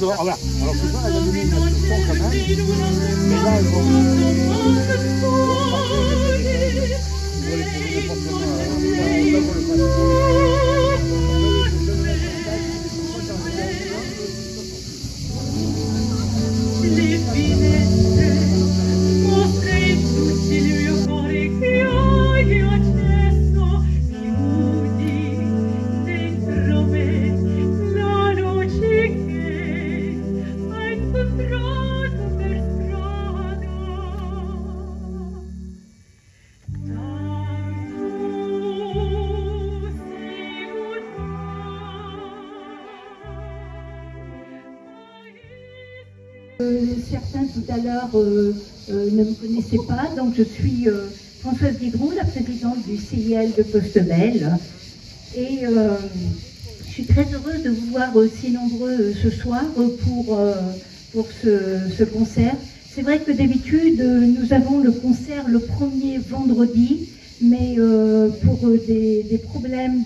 dehors. Ah, voilà. Alors ce soir, elle a donné une instruction quand même. Mais là, elles vont Certains tout à l'heure ne me connaissaient pas, donc je suis Françoise Guidron, la présidente du CIL de Costebelle. Et je suis très heureuse de vous voir si nombreux ce soir pour ce concert. C'est vrai que d'habitude, nous avons le concert le premier vendredi, mais pour des problèmes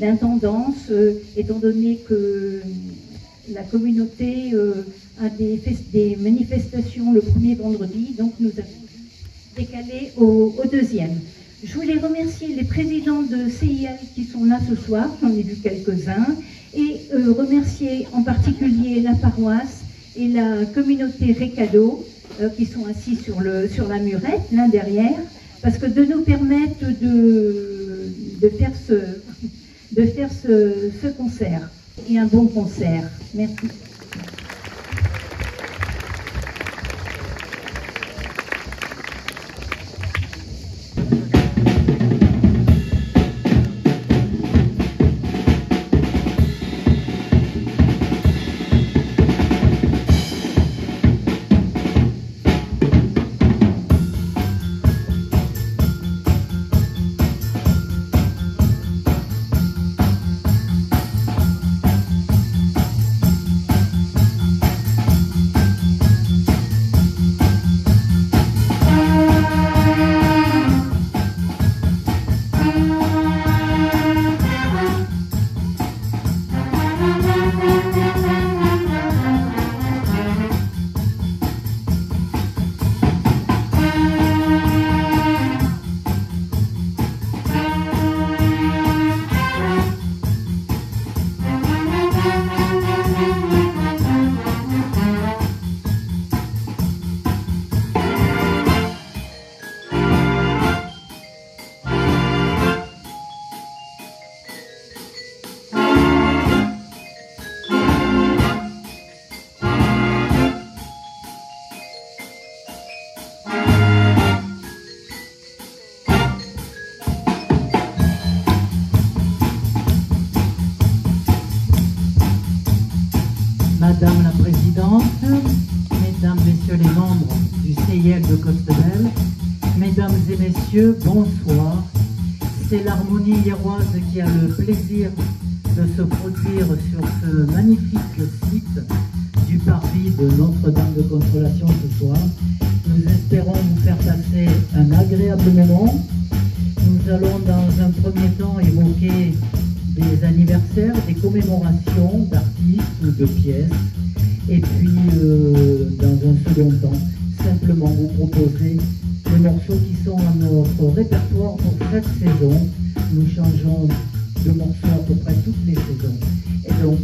d'intendance, étant donné que la communauté a des manifestations le premier vendredi, donc nous avons décalé au deuxième. Je voulais remercier les présidents de CIL qui sont là ce soir, j'en ai vu quelques-uns, et remercier en particulier la paroisse et la communauté Récado qui sont assis sur la murette, l'un derrière, parce que de nous permettre de faire ce concert. Et un bon concert. Merci. Madame la Présidente, Mesdames, Messieurs les membres du CIL de Costebelle, Mesdames et Messieurs, bonsoir. C'est l'Harmonie Hieroise qui a le plaisir de se produire sur ce magnifique site du parvis de Notre-Dame de Consolation ce soir. Nous espérons vous faire passer un agréable moment. Nous allons dans un premier temps évoquer des anniversaires, des commémorations d'artistes ou de pièces, et puis dans un second temps, simplement vous proposer les morceaux qui sont à notre répertoire pour cette saison. Nous changeons de morceaux à peu près toutes les saisons, et donc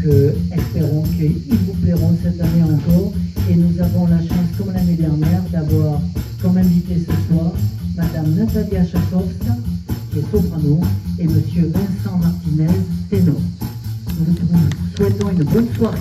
espérons qu'ils vous plairont cette année encore. Et nous avons la chance, comme l'année dernière, d'avoir comme invité ce soir Madame Natalia Chakowska, qui est soprano, et Monsieur Vincent Martinez, ténor. Nous vous souhaitons une bonne soirée.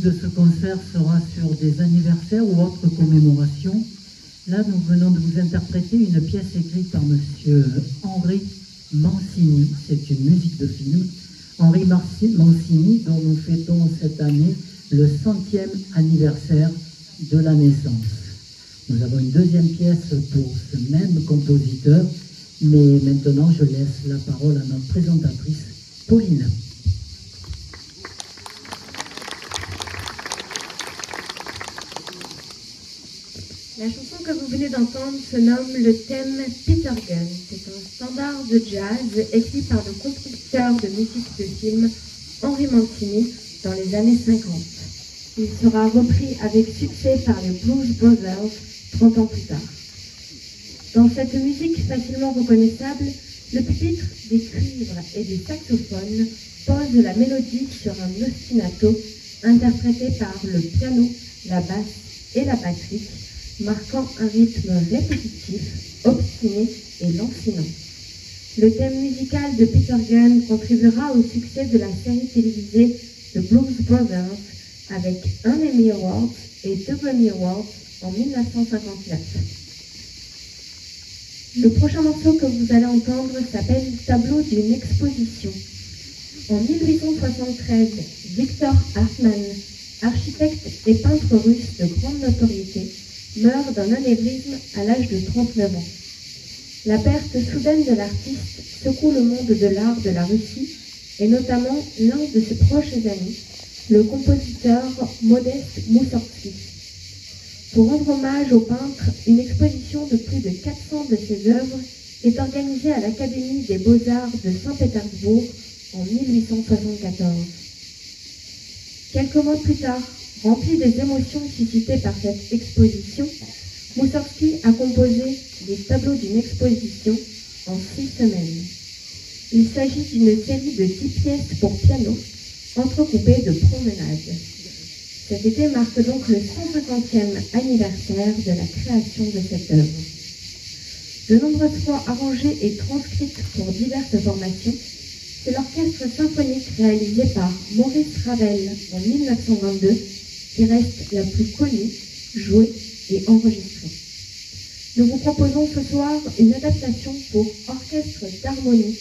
de ce concert sera sur des anniversaires ou autres commémorations. Là, nous venons de vous interpréter une pièce écrite par monsieur Henri Mancini. C'est une musique de film. Henri Mancini, dont nous fêtons cette année le 100e anniversaire de la naissance. Nous avons une deuxième pièce pour ce même compositeur, mais maintenant je laisse la parole à notre présentatrice, Pauline. La chanson que vous venez d'entendre se nomme le thème Peter Gunn. C'est un standard de jazz écrit par le compositeur de musique de film Henri Mancini dans les années 50. Il sera repris avec succès par les Blues Brothers 30 ans plus tard. Dans cette musique facilement reconnaissable, le pupitre des cuivres et des saxophones pose la mélodie sur un ostinato interprété par le piano, la basse et la batterie, marquant un rythme répétitif, obstiné et lancinant. Le thème musical de Peter Gunn contribuera au succès de la série télévisée The Blues Brothers avec un Emmy Award et 2 Grammy Awards en 1959. Le prochain morceau que vous allez entendre s'appelle Tableau d'une exposition. En 1873, Victor Hartmann, architecte et peintre russe de grande notoriété, meurt d'un anévrisme à l'âge de 39 ans. La perte soudaine de l'artiste secoue le monde de l'art de la Russie et notamment l'un de ses proches amis, le compositeur Modeste Moussorgsky. Pour rendre hommage au peintre, une exposition de plus de 400 de ses œuvres est organisée à l'Académie des Beaux-Arts de Saint-Pétersbourg en 1874. Quelques mois plus tard, rempli des émotions suscitées par cette exposition, Moussorgsky a composé les tableaux d'une exposition en 6 semaines. Il s'agit d'une série de 10 pièces pour piano, entrecoupées de promenades. Cet été marque donc le 150e anniversaire de la création de cette œuvre. De nombreuses fois arrangée et transcrite pour diverses formations, c'est l'orchestre symphonique réalisé par Maurice Ravel en 1922 qui reste la plus connue, jouée et enregistrée. Nous vous proposons ce soir une adaptation pour orchestre d'harmonie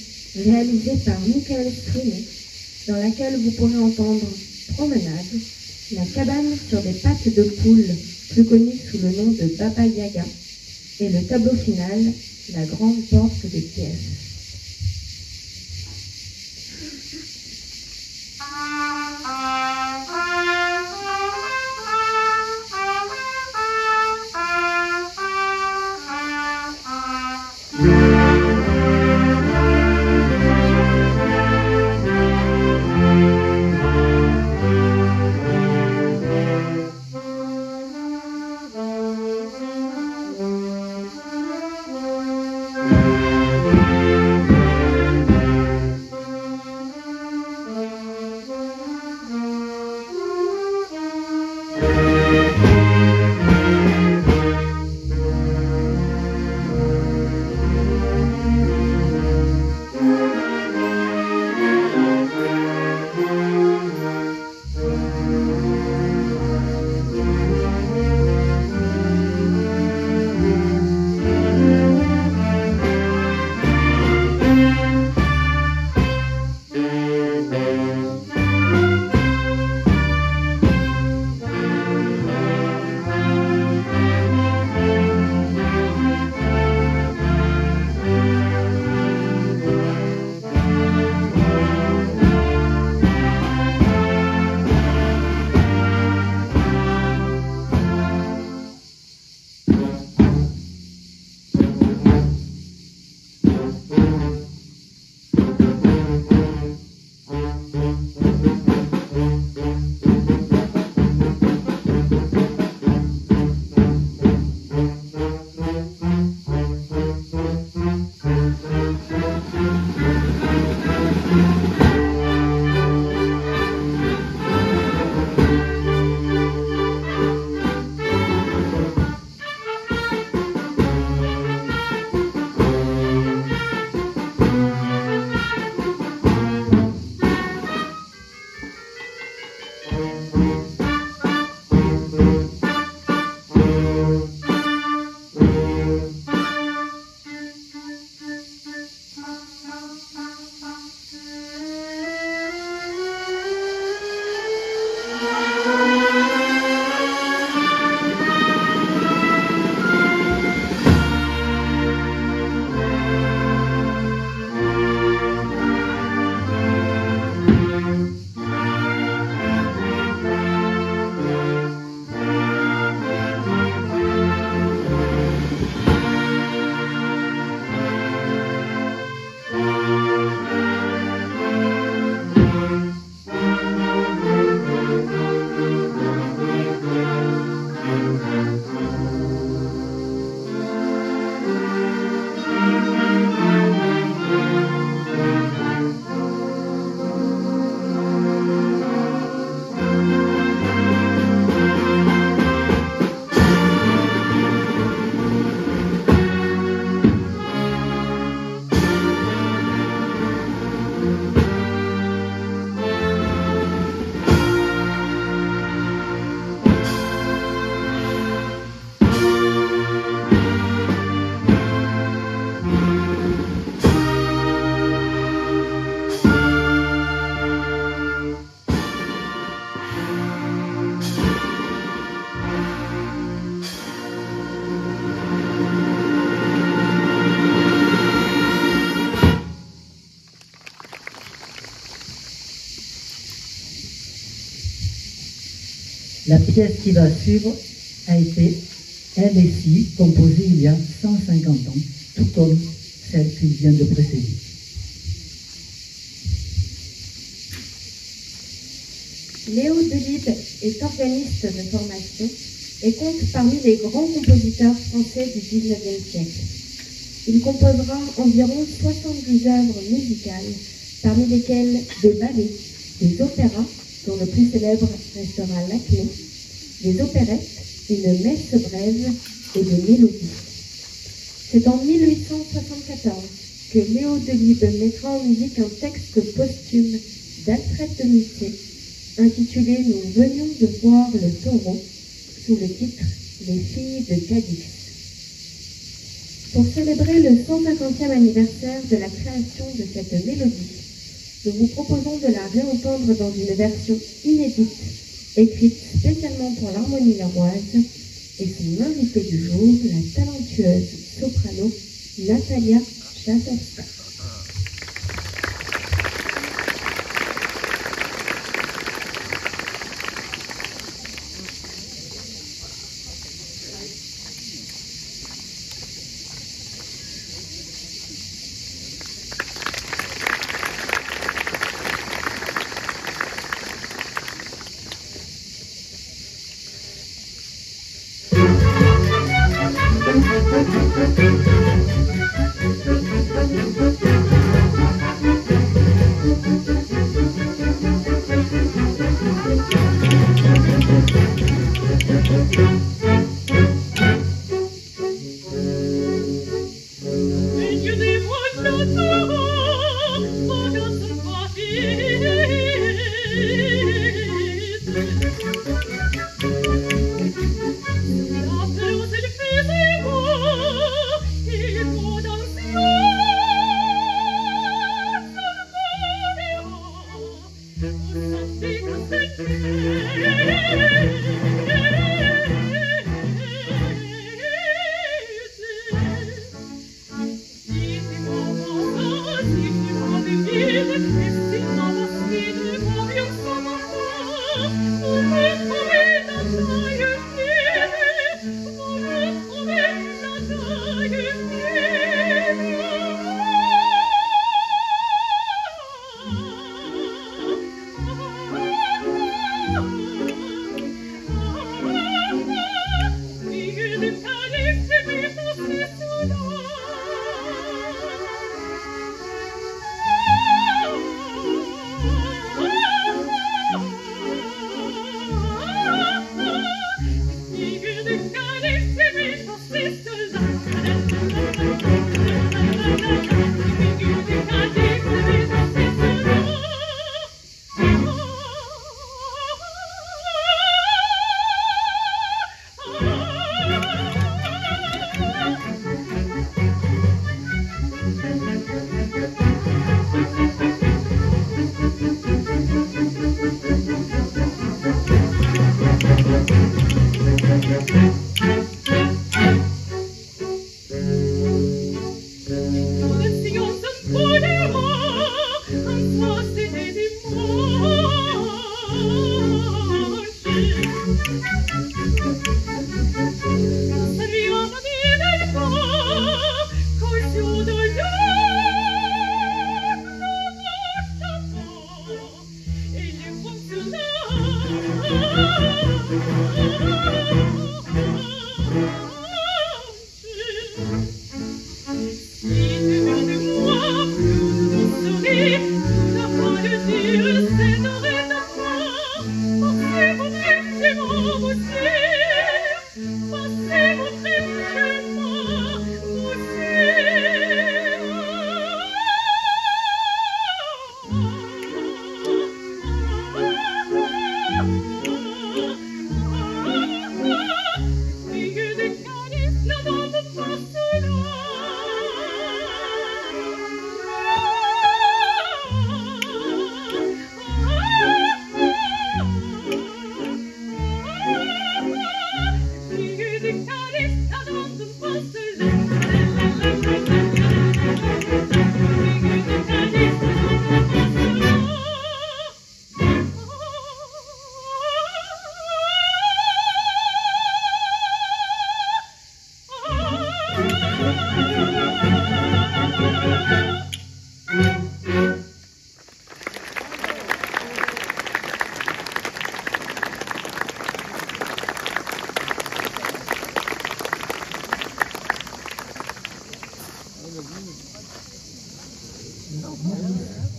réalisée par Michael Struney, dans laquelle vous pourrez entendre Promenade, La cabane sur des pattes de poule, plus connue sous le nom de Baba Yaga, et le tableau final, La grande porte des pièces. pièce qui va suivre a été, elle aussi, composée il y a 150 ans, tout comme celle qui vient de précéder. Léo Delibes est organiste de formation et compte parmi les grands compositeurs français du XIXe siècle. Il composera environ 70 œuvres musicales, parmi lesquelles des ballets, des opéras, dont le plus célèbre restera L'Acmé, des opérettes, une messe brève et des mélodies. C'est en 1874 que Léo Delibes mettra en musique un texte posthume d'Alfred de Musset, intitulé « Nous venions de voir le taureau » sous le titre « Les filles de Cadix ». Pour célébrer le 150e anniversaire de la création de cette mélodie, nous vous proposons de la réentendre dans une version inédite, écrite spécialement pour l'harmonie leroise, et son invitée du jour, la talentueuse soprano Natalia Chasovska.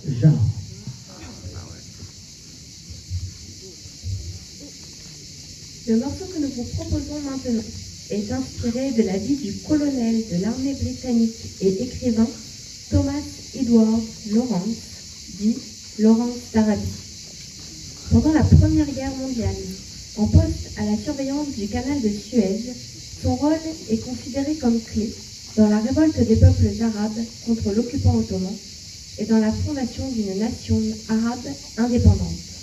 Jean. Le morceau que nous vous proposons maintenant est inspiré de la vie du colonel de l'armée britannique et écrivain Thomas Edward Lawrence, dit Lawrence d'Arabie. Pendant la Première Guerre mondiale, en poste à la surveillance du canal de Suez, son rôle est considéré comme clé dans la révolte des peuples arabes contre l'occupant ottoman et dans la fondation d'une nation arabe indépendante.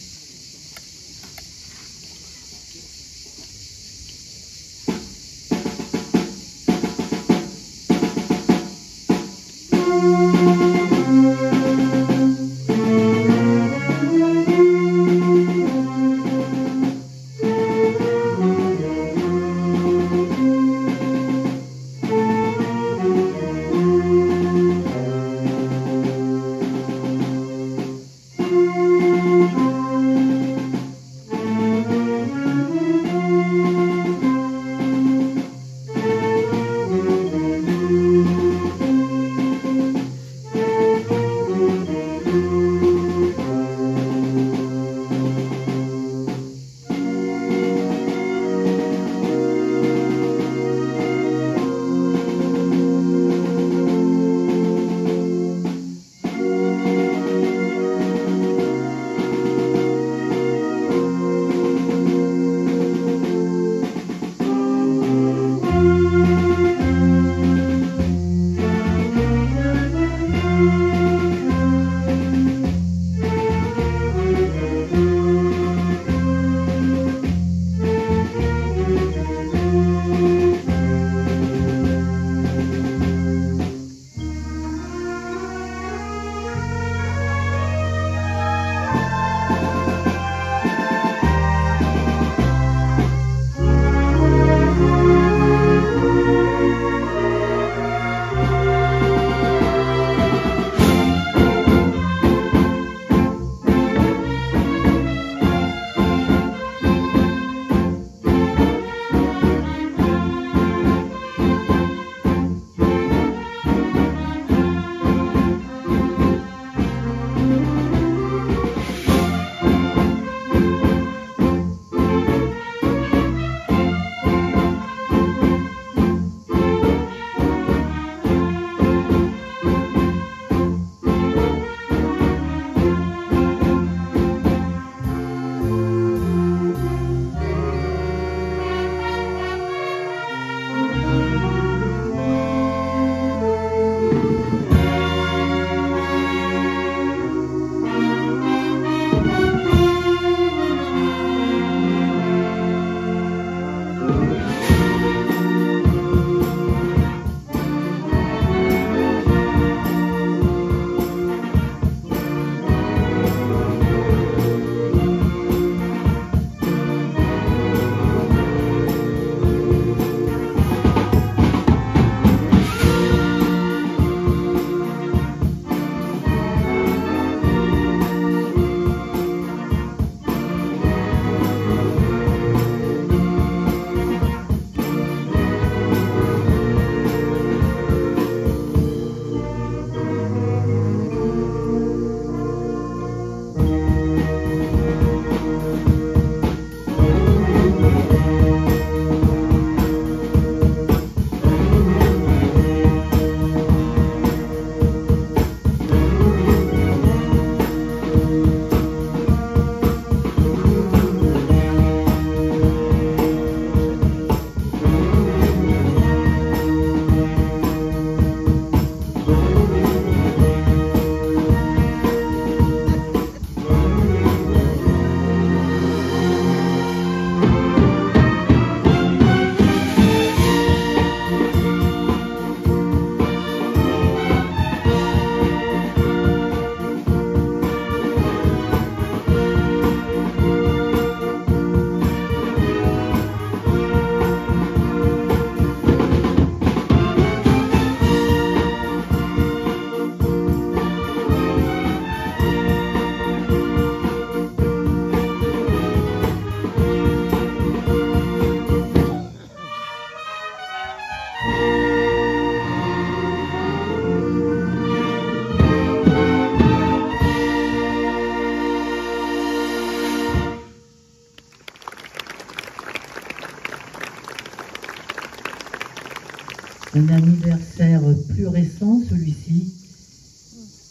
Un anniversaire plus récent, celui-ci,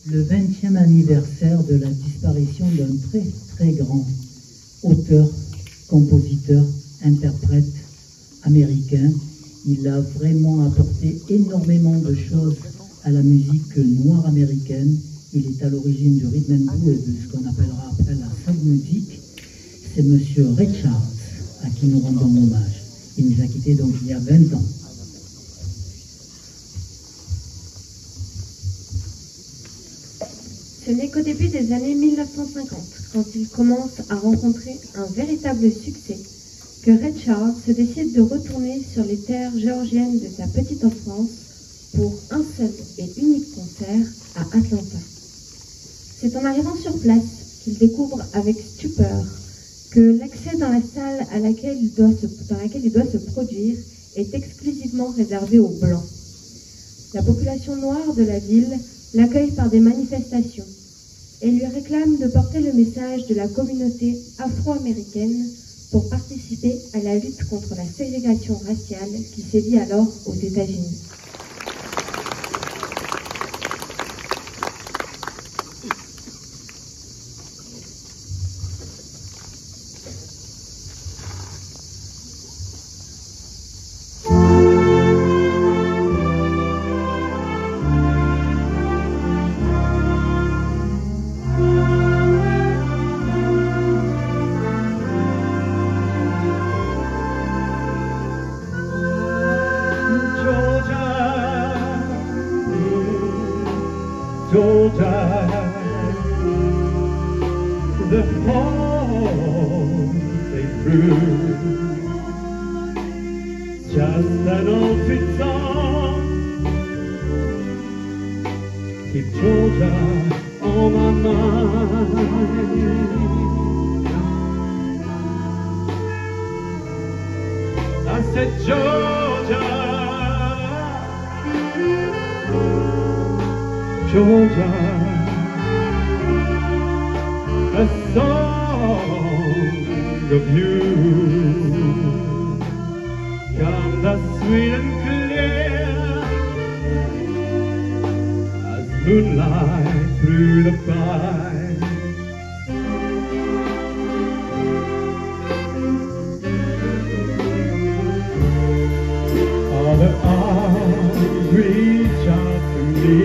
le 20e anniversaire de la disparition d'un très très grand auteur, compositeur, interprète américain. Il a vraiment apporté énormément de choses à la musique noire américaine. Il est à l'origine du rhythm and blues et de ce qu'on appellera après la soul music. C'est Monsieur Ray Charles à qui nous rendons hommage. Il nous a quittés donc il y a 20 ans. Ce n'est qu'au début des années 1950, quand il commence à rencontrer un véritable succès, que Ray Charles se décide de retourner sur les terres géorgiennes de sa petite enfance pour un seul et unique concert à Atlanta. C'est en arrivant sur place qu'il découvre avec stupeur que l'accès dans la salle dans laquelle il doit se produire est exclusivement réservé aux Blancs. La population noire de la ville l'accueille par des manifestations et lui réclame de porter le message de la communauté afro-américaine pour participer à la lutte contre la ségrégation raciale qui sévit alors aux États-Unis. Georgia, the falls they threw, just an old sweet song. Keep Georgia on my mind. I said, Georgia, Georgia, a song of you comes as sweet and clear as moonlight through the pines. All the arms reach out to me.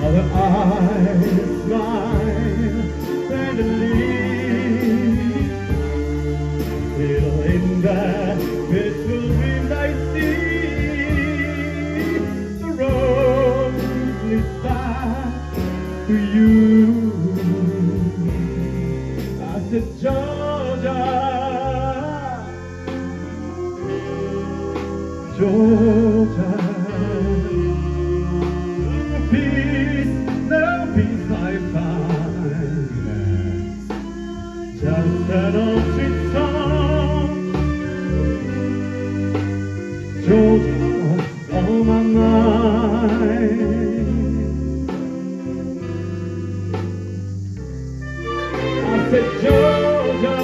The eyes smile tenderly, till in that peaceful wind I see the road leads back to you. I said, Georgia, Georgia. Just an old sweet song, Georgia, on my mind. I said, Georgia,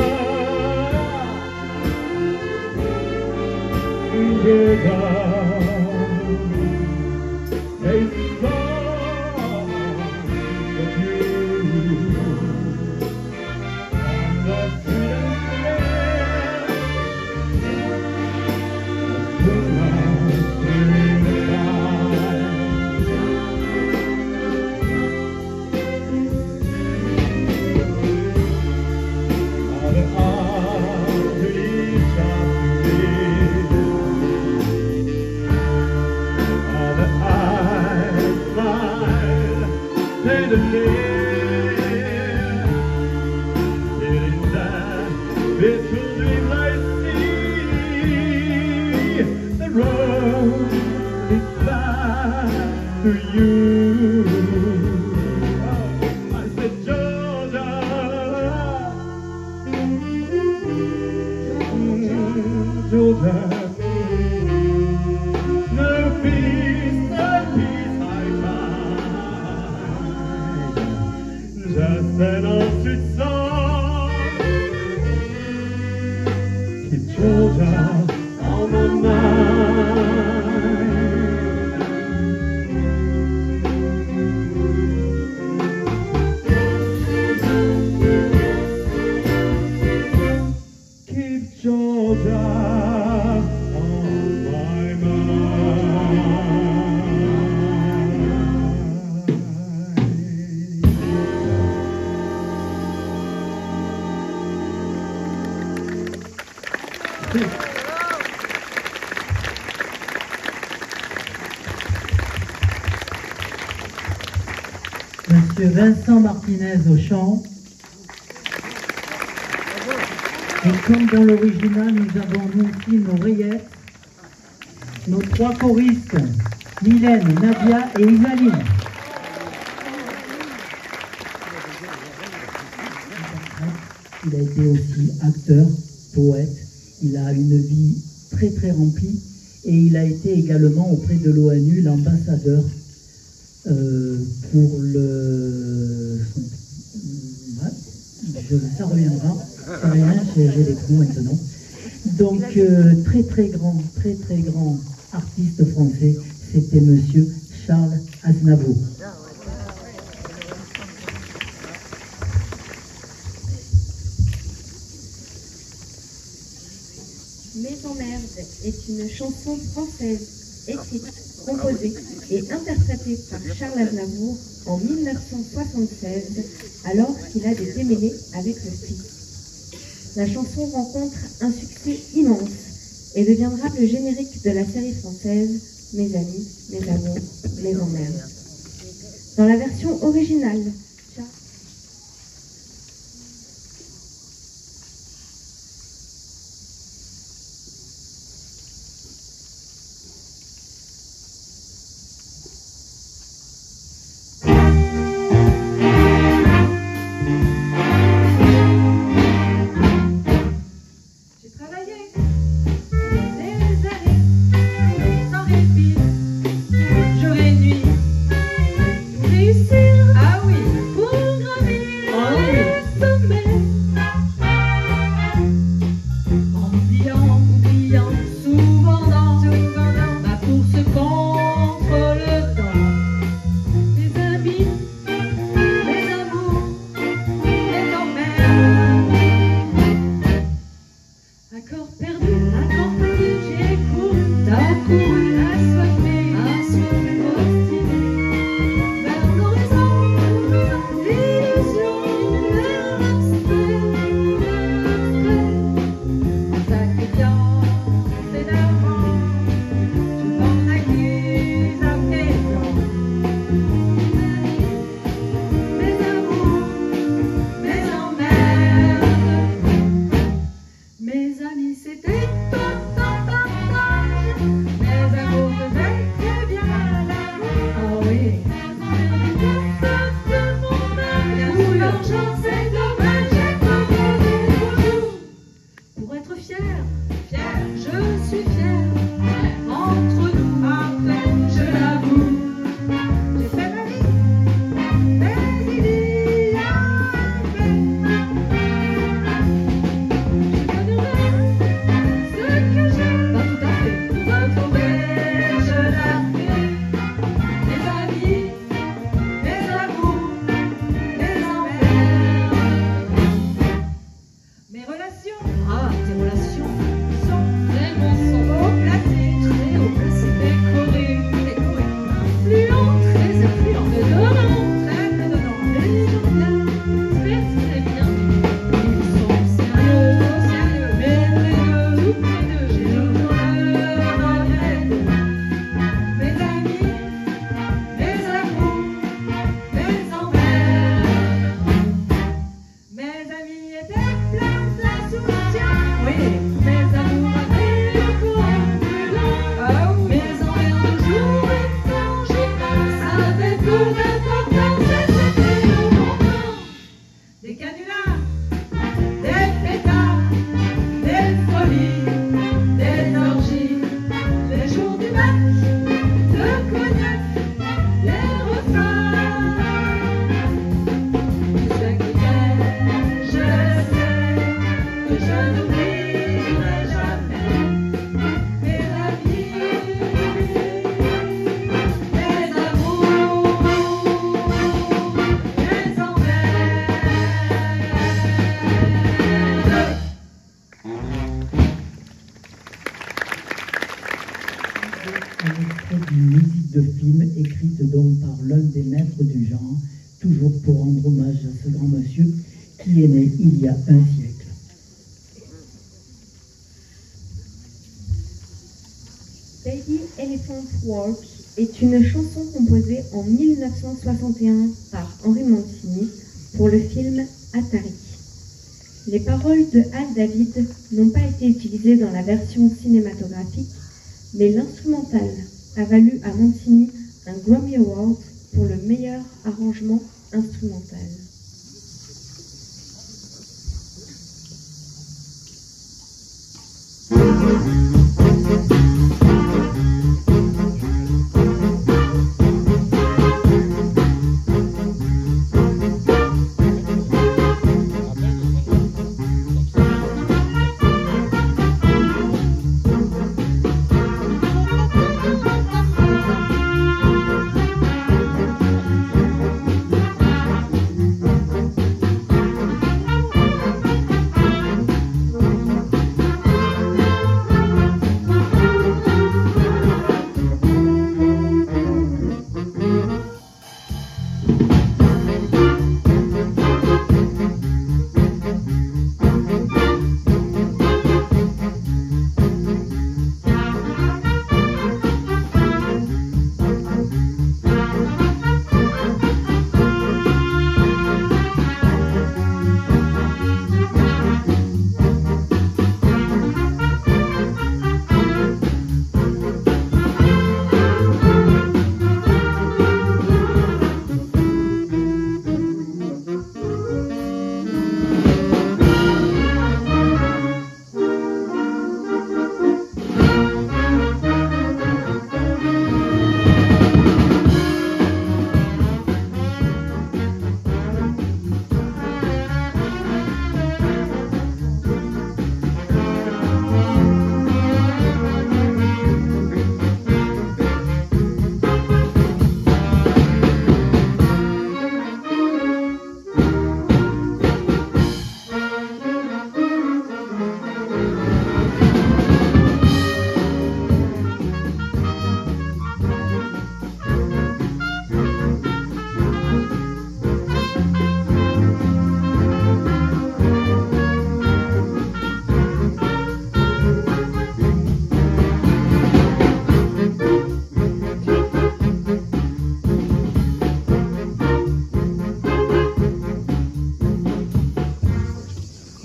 Georgia, a song of you. To you, I said, Georgia, Georgia, no peace I find, just an old sweet song. Keep Georgia Monsieur Vincent Martinez au chant. Et comme dans l'original, nous avons nous aussi nos rayettes, nos 3 choristes, Mylène, Nadia et Isaline. Il a été aussi acteur, poète, il a une vie très très remplie et il a été également auprès de l'ONU l'ambassadeur pour le... Ça reviendra, c'est rien, j'ai les coups maintenant. Donc très très grand artiste français, c'était monsieur Charles Aznavour. Mais en merde est une chanson française écrite, composée et interprétée par Charles Aznavour en 1976, alors qu'il a des démêlés avec le style. La chanson rencontre un succès immense et deviendra le générique de la série française Mes amis, mes amours, mes emmerdes. Dans la version originale, toujours pour rendre hommage à ce grand monsieur qui est né il y a un siècle. Baby Elephant Walk est une chanson composée en 1961 par Henri Mancini pour le film Atari. Les paroles de Hal David n'ont pas été utilisées dans la version cinématographique, mais l'instrumental a valu à Mancini un Grammy Award pour le meilleur arrangement instrumental.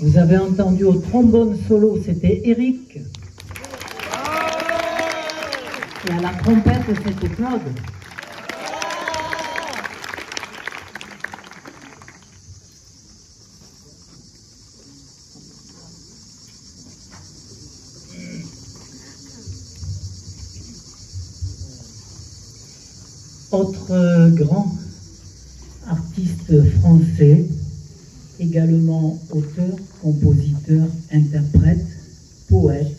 Vous avez entendu au trombone solo, c'était Eric. Et à la trompette, c'était Claude. Autre grand artiste français, également auteur, compositeur, interprète, poète.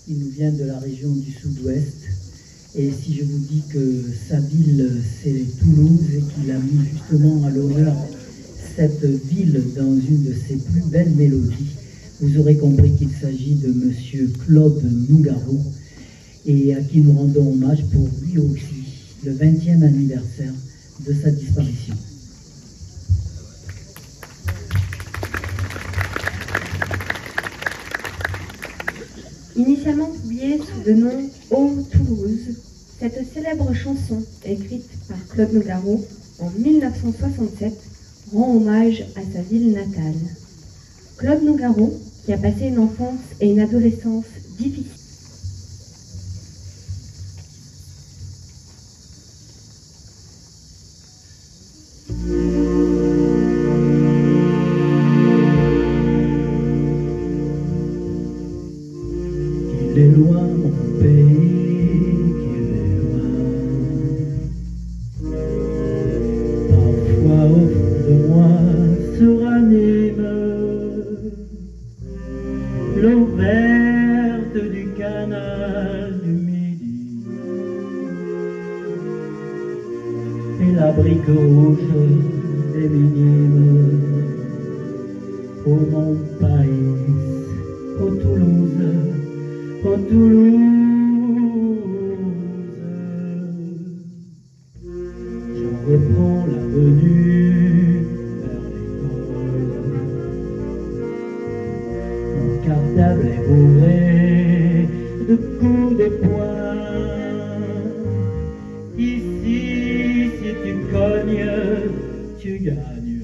Il nous vient de la région du Sud-Ouest. Et si je vous dis que sa ville, c'est Toulouse, et qu'il a mis justement à l'honneur cette ville dans une de ses plus belles mélodies, vous aurez compris qu'il s'agit de Monsieur Claude Nougaro, et à qui nous rendons hommage pour lui aussi, le 20e anniversaire de sa disparition. Initialement publiée sous le nom Ô Toulouse, cette célèbre chanson, écrite par Claude Nougaro en 1967, rend hommage à sa ville natale. Claude Nougaro, qui a passé une enfance et une adolescence difficiles. Qu'il est loin mon pays, qu'il est loin. Parfois au fond de moi se ranime l'eau verte du canal du Midi et la brique rouge des minimes. Ô mon pays, ô Toulouse, ô Toulouse, je reprends l'avenue vers l'école. Mon cartable est bourré de coups de poing tu gagnes.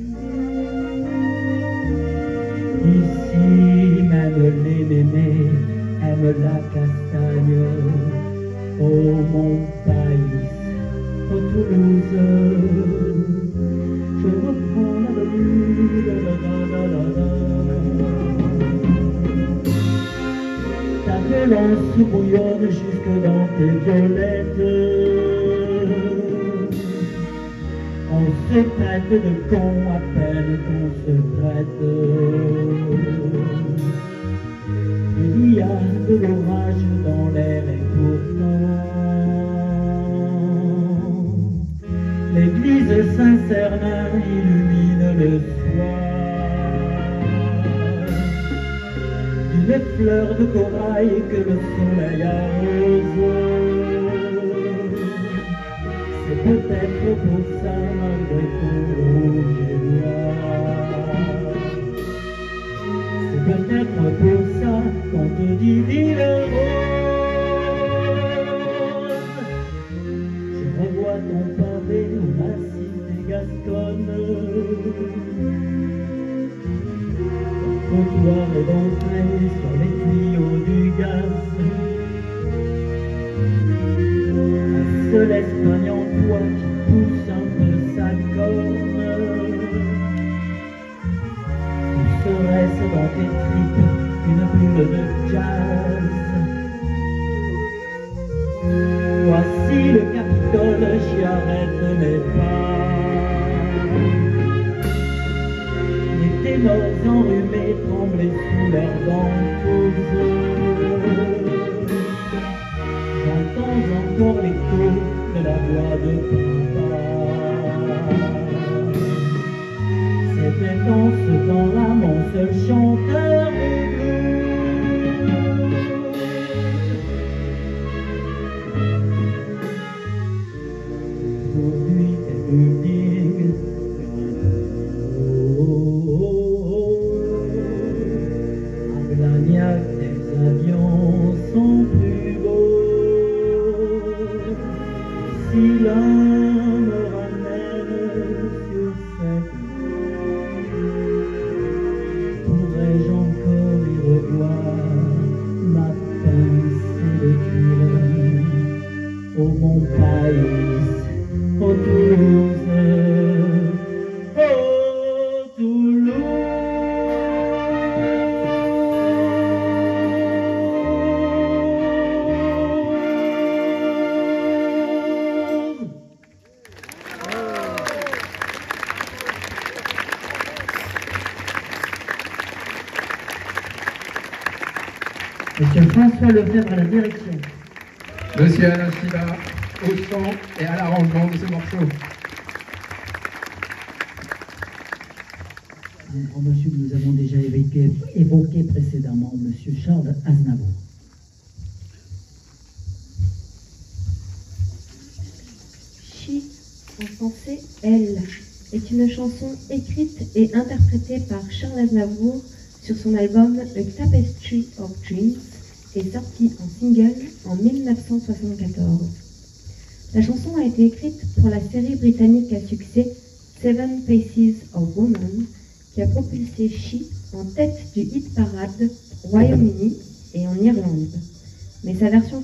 Ici, même les mémés aiment la castagne. Oh mon pays, oh Toulouse, je reprends l'avenue, ta violence bouillonne jusque dans tes violettes. On se traite de con à peine qu'on se traite. Il y a de l'orage dans l'air et pourtant l'église Saint-Cernin illumine le soir d'une fleur de corail que le soleil arrose. C'est peut-être pour ça, malgré ton rouge et noir. C'est peut-être pour ça qu'on te dit ville rose. Je revois ton pavé au massif des Gasconnes. Ton trottoir éventré sur les tuyaux du gaz. Un seul Espagne en toi qui pousse un peu sa corne. Ou serait-ce dans tes tripes une bulle de jazz? Voici le Capitole, j'y arrête mes pas. Les ténors enrhumés tremblaient sous leurs ventouses. J'entends encore l'écho de la voix de papa. C'était en ce temps-là mon seul chanteur de blues. Aujourd'hui tes buildings à Blagnac, tes avions sont plus beaux. Si l'un me ramène sur cette île, pourrais-je encore y revoir ma pincée de cuir? Oh mon pays, oh Toulouse, oh Toulouse. Monsieur François Lefebvre à la direction. Monsieur Alain Silla au chant et à l'arrangement de ce morceau. Un grand monsieur que nous avons déjà évoqué précédemment, monsieur Charles Aznavour. Chi, en français, Elle, est une chanson écrite et interprétée par Charles Aznavour sur son album A Tapestry of Dreams et sortie en single en 1974. La chanson a été écrite pour la série britannique à succès Seven Faces of Woman, qui a propulsé Chi en tête du hit parade au Royaume-Uni et en Irlande. Mais sa version...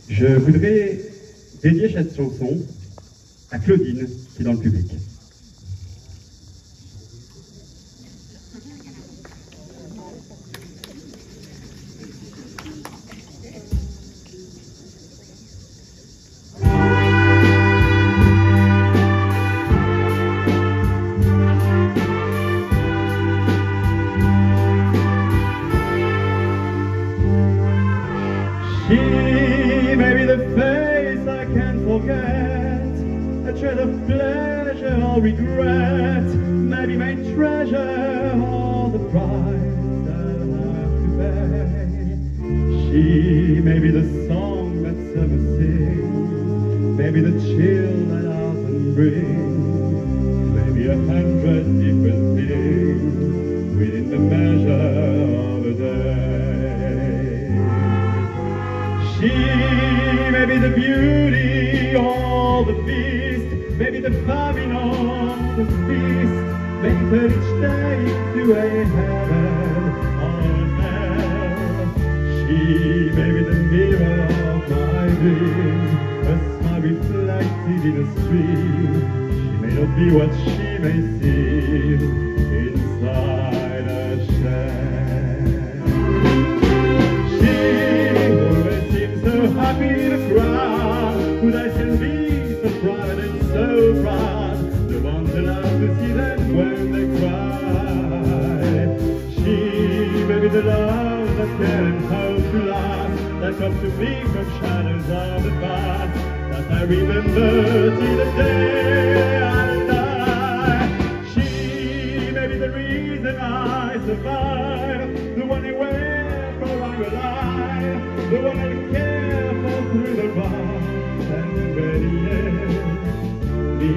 Je voudrais dédier cette chanson à Claudine, qui est dans le public. She may be the face I can't forget, a thread of pleasure or regret, maybe my treasure or the price that I have to pay. She may be the song that summer sings, maybe the chill that autumn brings, maybe 100 different things within the measure of a day. the feast, maybe the famine on the feast, may turn each day into a heaven on hell. She may be the mirror of my dreams, a smile reflected in a stream. She may not be what she may seem inside a shell. She always seems so happy to cry. Could I still be so proud and so proud? The ones that love to see them when they cry. She may be the love that can hope to last, that comes to me from shadows of the past, that I remember till the day I die. She may be the reason I survive, the one I wear for I'm alive, the one I care for through the bars and many years. Me,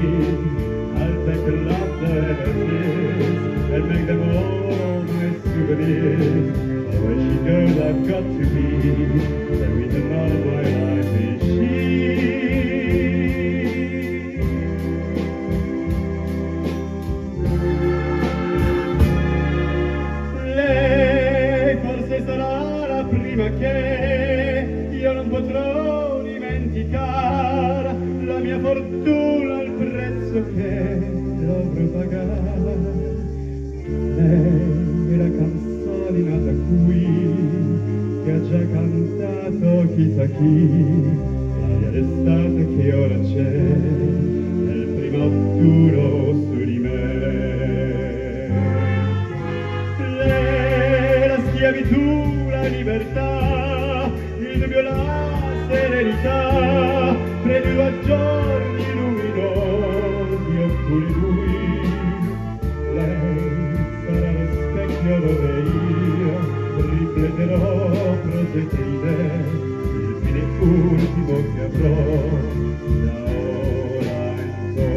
I'll take the laughter and tears and make them all my souvenirs. But where she goes, I've got to be the reason of why life is she. Lei forse sarà la prima che io non potrò dimenticare, la mia fortuna, il prezzo che dovrò pagare. Lei è la canzone qui, che ha già cantato chissà chi, l'aria d'estate che ora c'è, nel primo auguro su di me. Lei è la schiavitù, la libertà, il dubbio, la serenità, preludio a giorni luminosi oppure lui. Lei sarà lo specchio dove io rifletterò progetti idee, il fine ultimo che avrò da ora in poi.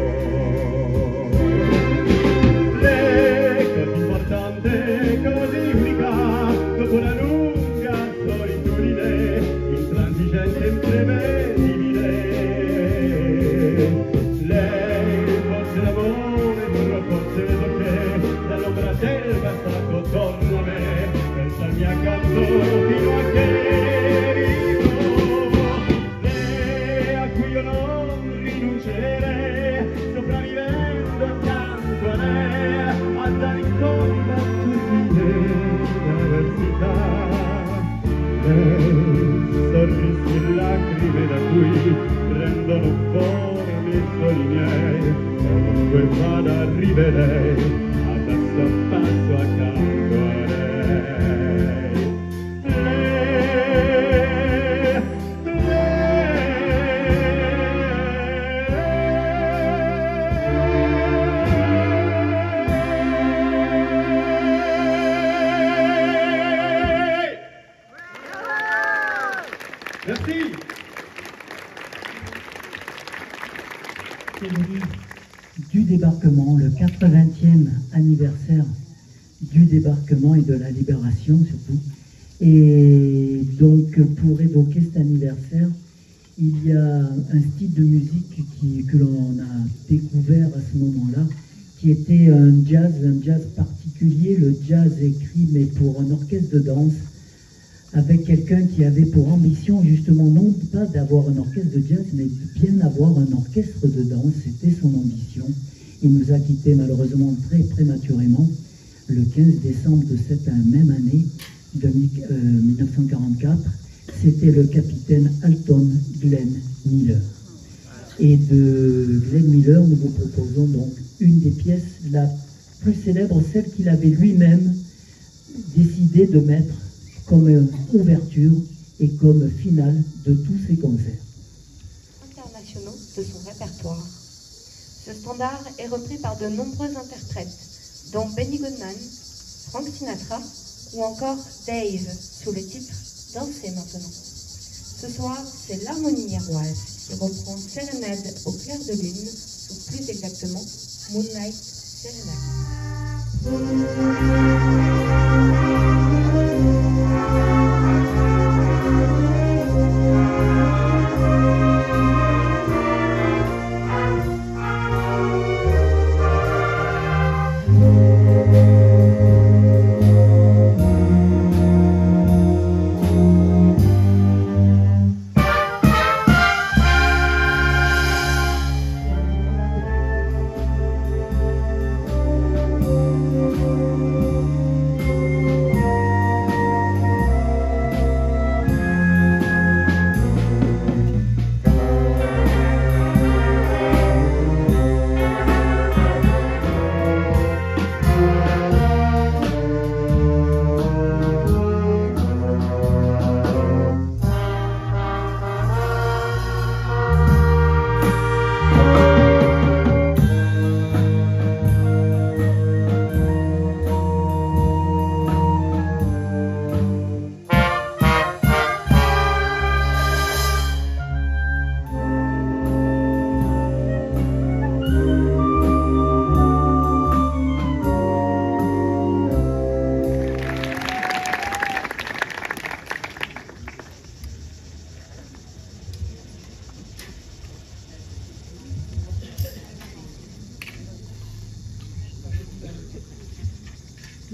Lei così importante, così unica, dopo la lunga solitudine, intransigente e imprevedibile. Lei forse l'amore troppo acceso che dall'ombra del passato torna a me, per starmi accanto fino a che vivo. Lei a cui io non rinuncerei, sopravvivendo accanto a lei, a dare incontro a tutte le avversità. Lei sorrisi e lacrime da cui rendono formi i soli miei, ovunque vada arriverei, a passo accanto a lei. Merci. Cérémonie du débarquement, le 80e anniversaire du débarquement et de la libération surtout. Et donc pour évoquer cet anniversaire, il y a un style de musique que l'on a découvert à ce moment-là, qui était un jazz particulier, le jazz écrit mais pour un orchestre de danse, avec quelqu'un qui avait pour ambition justement non pas d'avoir un orchestre de jazz, mais bien avoir un orchestre de danse. C'était son ambition. Il nous a quittés malheureusement très prématurément le 15 décembre de cette même année, de 1944. C'était le capitaine Alton Glenn Miller. Et de Glenn Miller, nous vous proposons donc une des pièces la plus célèbre, celle qu'il avait lui-même décidé de mettre comme ouverture et comme finale de tous ses concerts. Internationaux de son répertoire. Ce standard est repris par de nombreux interprètes, dont Benny Goodman, Frank Sinatra ou encore Dave, sous le titre « Dansez maintenant ». Ce soir, c'est l'harmonie Yerroise qui reprend Sérénade au clair de lune, ou plus exactement Moonlight Serenade.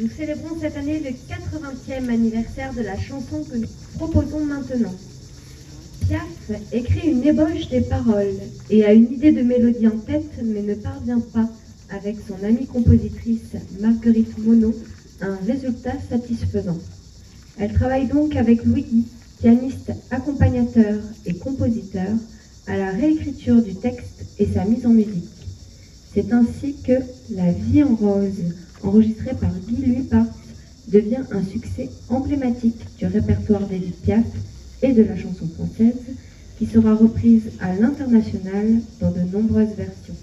Nous célébrons cette année le 80e anniversaire de la chanson que nous proposons maintenant. Piaf écrit une ébauche des paroles et a une idée de mélodie en tête, mais ne parvient pas, avec son amie compositrice Marguerite Monod, à un résultat satisfaisant. Elle travaille donc avec Louis Guy, pianiste, accompagnateur et compositeur, à la réécriture du texte et sa mise en musique. C'est ainsi que La vie en rose, enregistré par Guy Louis Part, devient un succès emblématique du répertoire d'Édith Piaf et de la chanson française, qui sera reprise à l'international dans de nombreuses versions.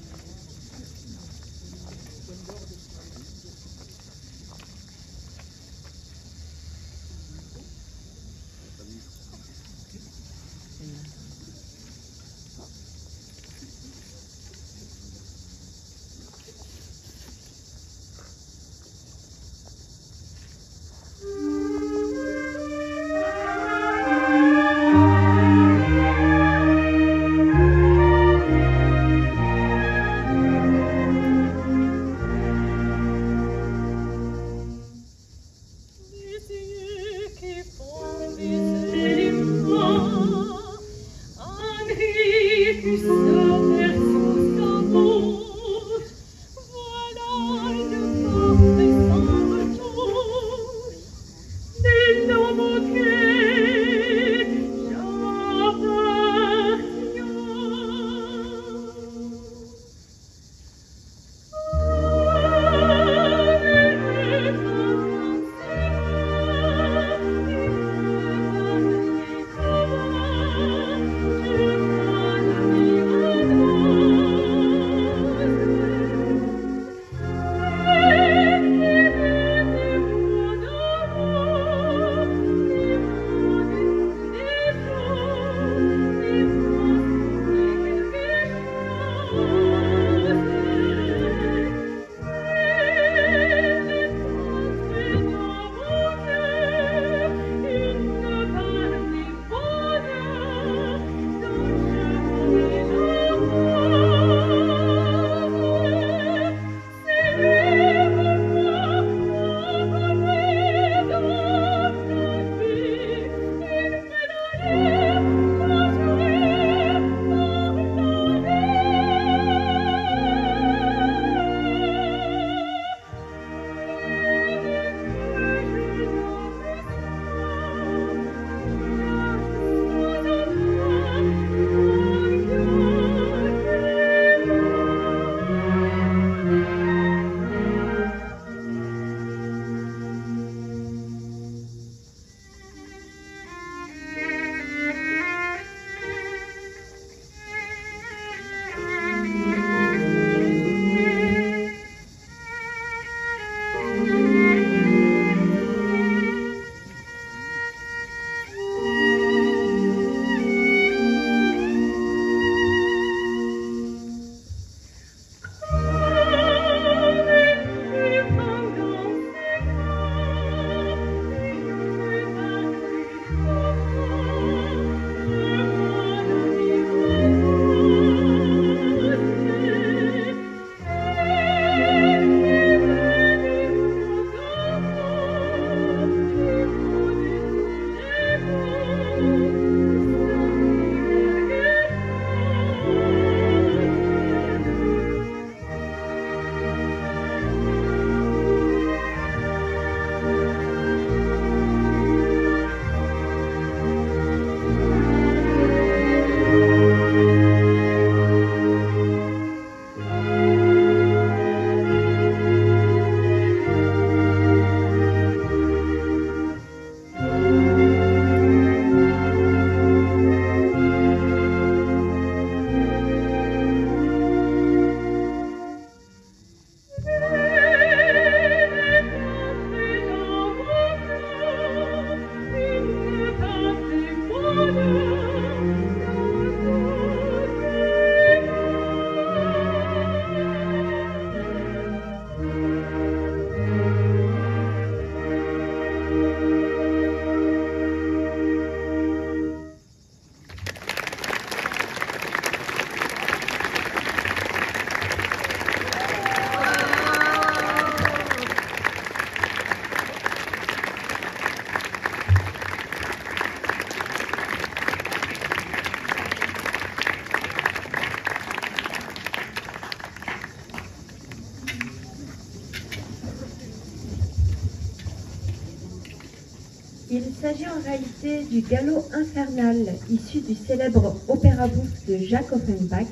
Il s'agit en réalité du galop infernal, issu du célèbre opéra bouffe de Jacques Offenbach,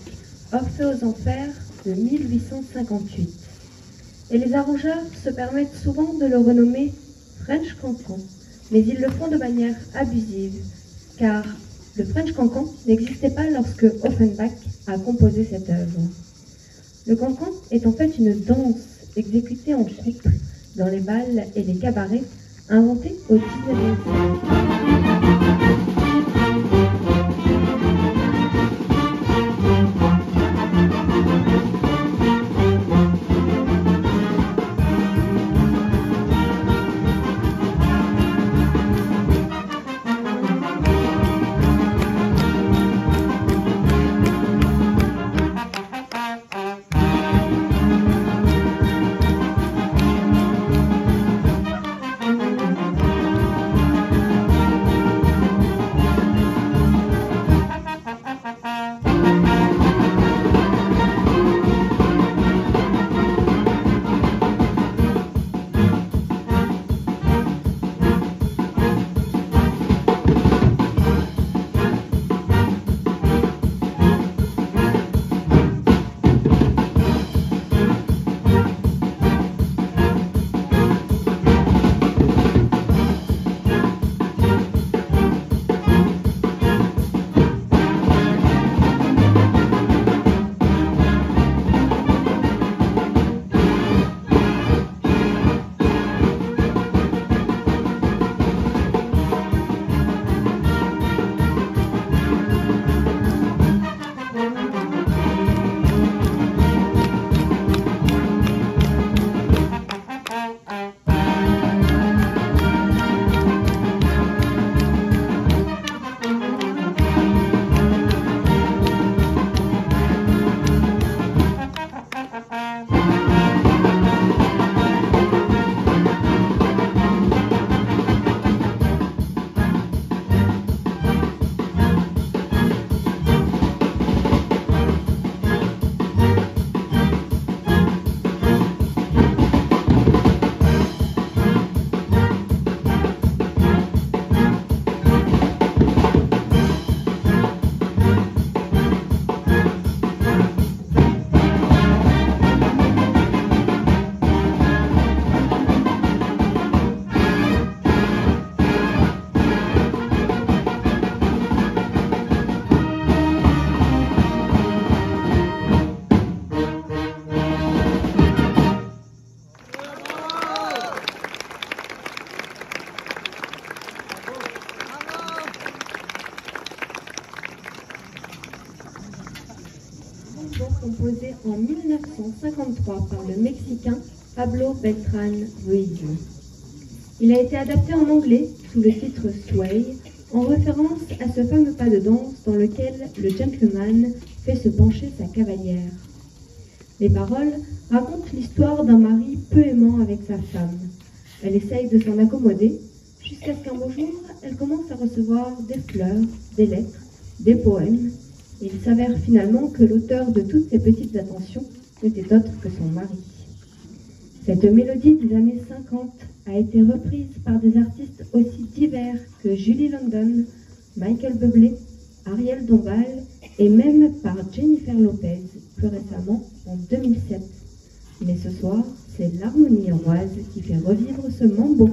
Orphée aux Enfers de 1858. Et les arrangeurs se permettent souvent de le renommer French Cancan, mais ils le font de manière abusive, car le French Cancan n'existait pas lorsque Offenbach a composé cette œuvre. Le cancan est en fait une danse exécutée en couple dans les bals et les cabarets, inventée au XIXe siècle. Composé en 1953 par le Mexicain Pablo Beltrán Ruiz. Il a été adapté en anglais sous le titre Sway, en référence à ce fameux pas de danse dans lequel le gentleman fait se pencher sa cavalière. Les paroles racontent l'histoire d'un mari peu aimant avec sa femme. Elle essaye de s'en accommoder, jusqu'à ce qu'un beau jour, elle commence à recevoir des fleurs, des lettres, des poèmes. Il s'avère finalement que l'auteur de toutes ces petites attentions n'était autre que son mari. Cette mélodie des années 50 a été reprise par des artistes aussi divers que Julie London, Michael Bublé, Ariel Dombal et même par Jennifer Lopez, plus récemment en 2007. Mais ce soir, c'est l'harmonie hongroise qui fait revivre ce mambo.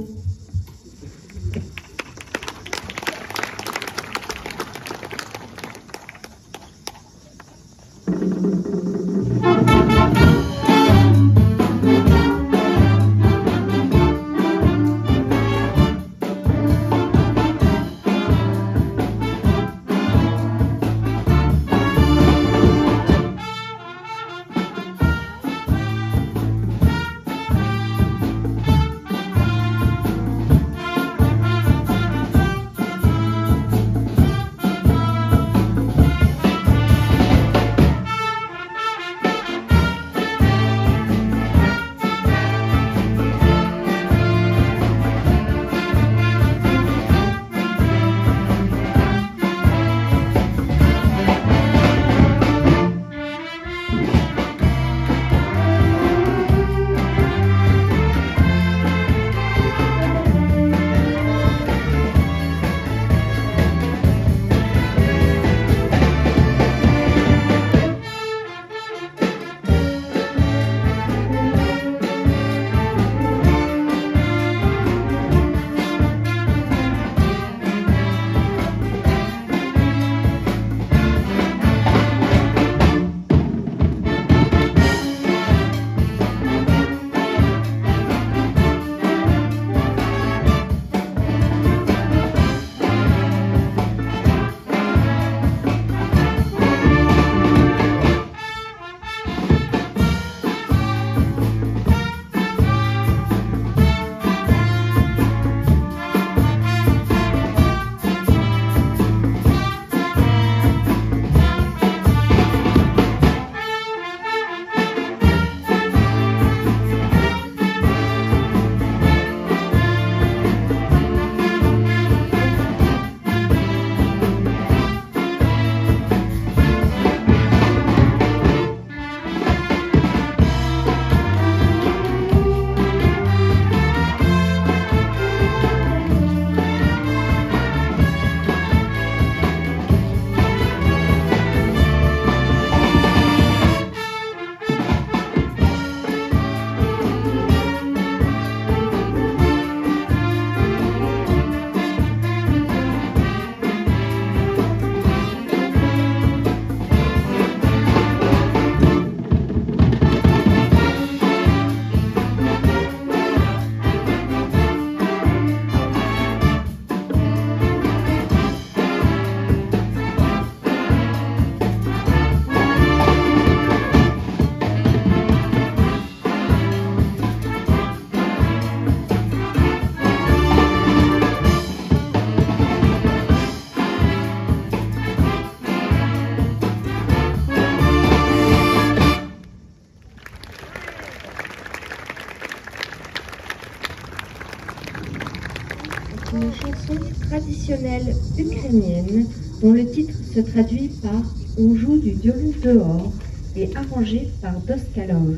une chanson traditionnelle ukrainienne dont le titre se traduit par « On joue du violon dehors » et arrangé par Doskalov.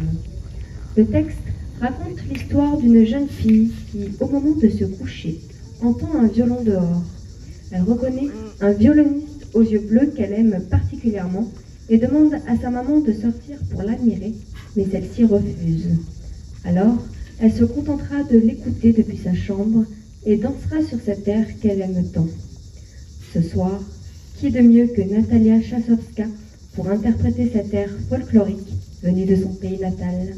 Le texte raconte l'histoire d'une jeune fille qui, au moment de se coucher, entend un violon dehors. Elle reconnaît un violoniste aux yeux bleus qu'elle aime particulièrement et demande à sa maman de sortir pour l'admirer, mais celle-ci refuse. Alors, elle se contentera de l'écouter depuis sa chambre et dansera sur cet air qu'elle aime tant. Ce soir, qui de mieux que Natalia Chasovska pour interpréter cet air folklorique venu de son pays natal.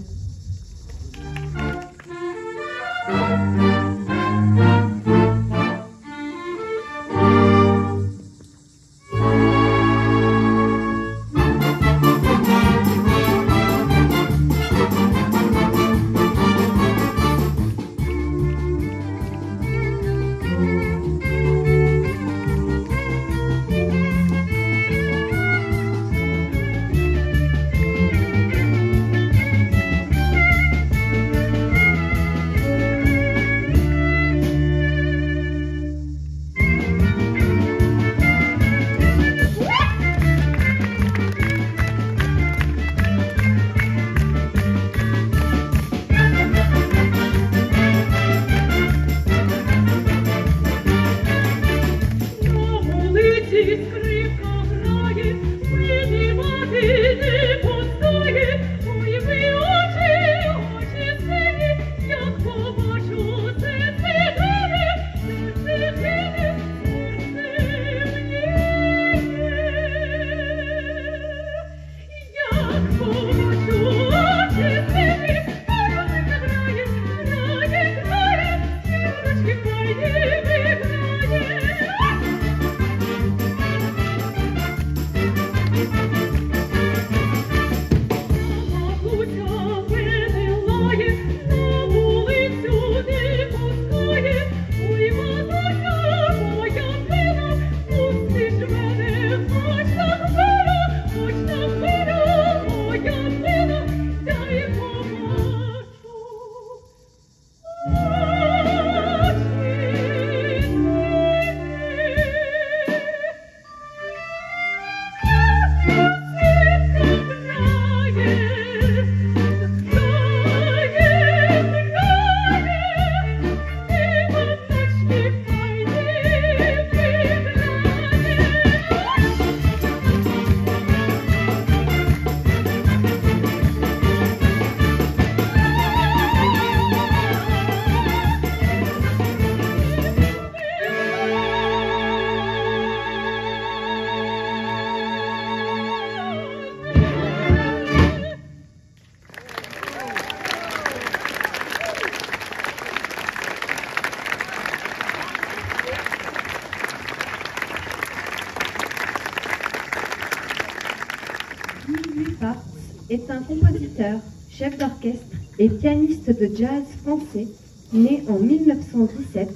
Est un compositeur, chef d'orchestre et pianiste de jazz français, né en 1917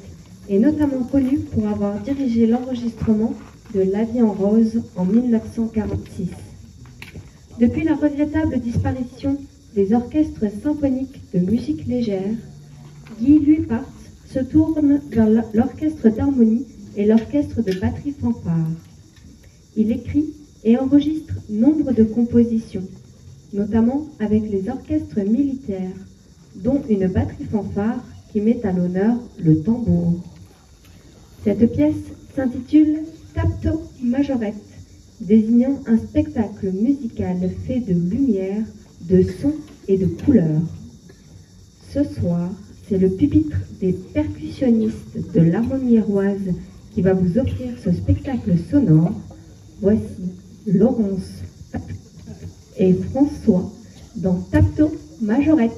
et notamment connu pour avoir dirigé l'enregistrement de La Vie en rose en 1946. Depuis la regrettable disparition des orchestres symphoniques de musique légère, Guy Luypart se tourne vers l'orchestre d'harmonie et l'orchestre de batterie fanfare. Il écrit et enregistre nombre de compositions, notamment avec les orchestres militaires, dont une batterie fanfare qui met à l'honneur le tambour. Cette pièce s'intitule Tapto Majorette, désignant un spectacle musical fait de lumière, de sons et de couleurs. Ce soir, c'est le pupitre des percussionnistes de l'harmonie héroise qui va vous offrir ce spectacle sonore. Voici Laurence et François dans Tapto Majorette.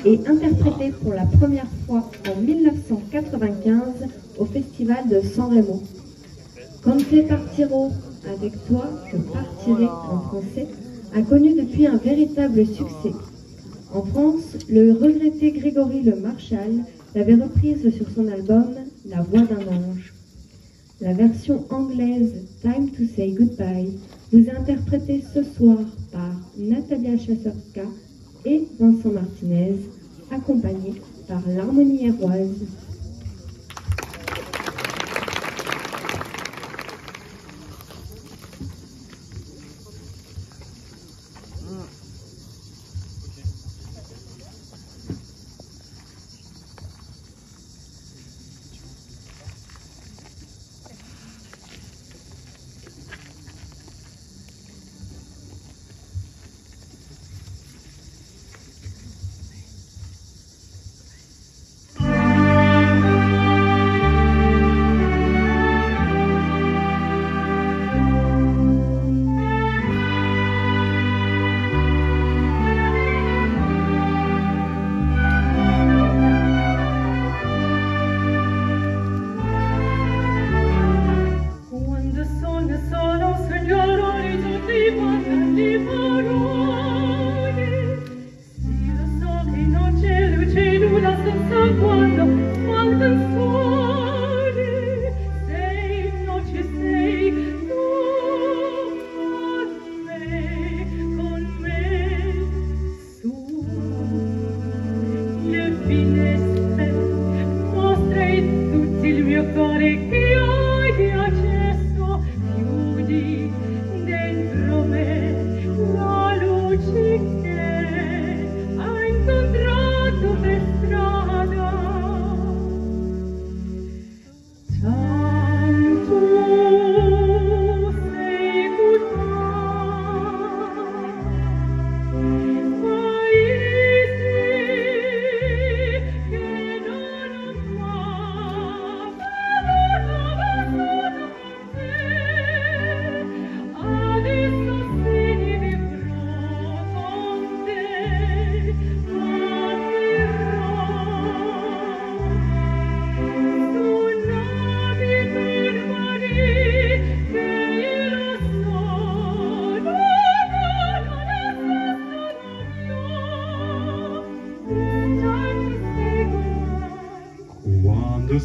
et interprétée pour la première fois en 1995 au Festival de San Remo. Quand te partiro, avec toi, je partirai en français, a connu depuis un véritable succès. En France, le regretté Grégory Le Marchal l'avait reprise sur son album La Voix d'un ange. La version anglaise Time to Say Goodbye vous est interprétée ce soir par Natalia Chasserska et Vincent Martinez, accompagnés par l'Harmonie Héroise.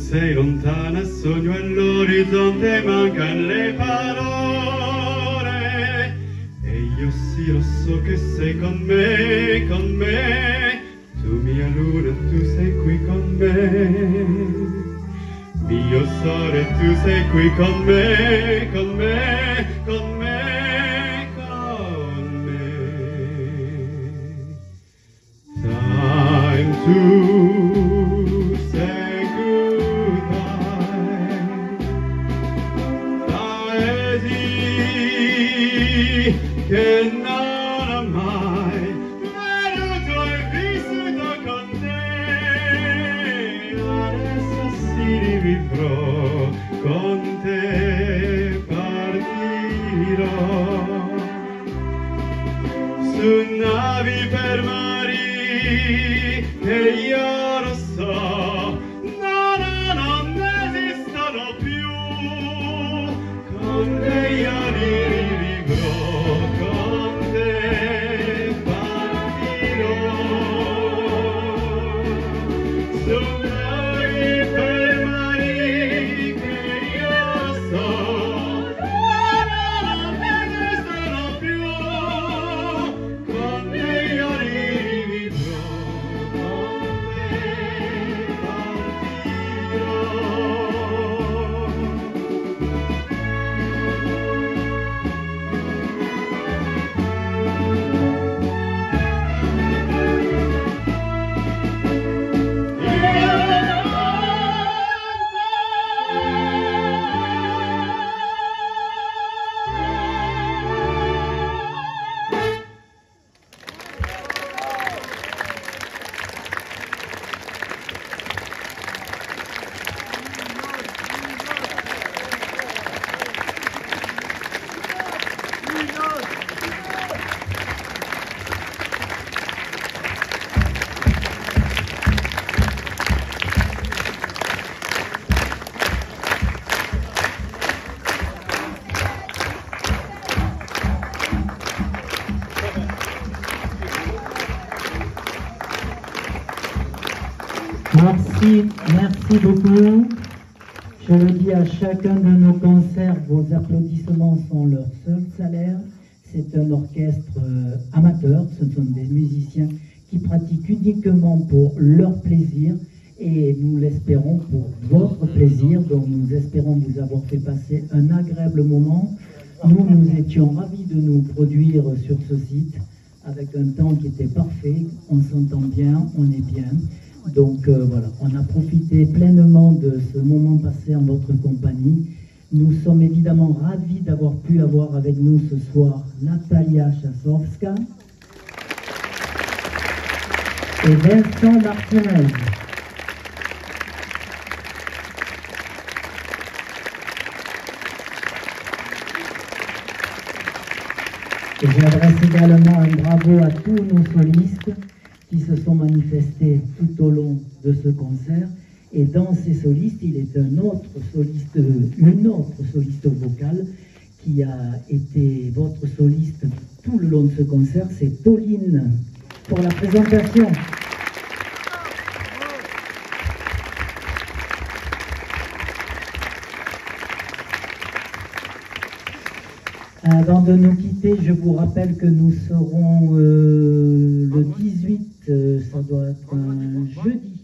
Sei lontana, sogno all'orizzonte, mancano le parole. E io sì lo so che sei con me, con me. Tu mia luna, tu sei qui con me. Mio sole, tu sei qui con me, con me, con me, con me. Time to say che non ho mai veduto e vissuto con te. Adesso sì vivrò con te, partirò su navi per mari che io Merci beaucoup. Je le dis à chacun de nos concerts, vos applaudissements sont leur seul salaire. C'est un orchestre amateur, ce sont des musiciens qui pratiquent uniquement pour leur plaisir et nous l'espérons pour votre plaisir. Donc nous espérons vous avoir fait passer un agréable moment. Nous étions ravis de nous produire sur ce site avec un temps qui était parfait, on s'entend bien, on est bien. Donc voilà, on a profité pleinement de ce moment passé en votre compagnie. Nous sommes évidemment ravis d'avoir pu avoir avec nous ce soir Natalia Chasowska et Vincent Martinez. Et j'adresse également un bravo à tous nos solistes qui se sont manifestés tout au long de ce concert. Et dans ces solistes, il est une autre soliste vocale qui a été votre soliste tout le long de ce concert, c'est Pauline pour la présentation. Avant de nous quitter, je vous rappelle que nous serons le 18, ça doit être un jeudi.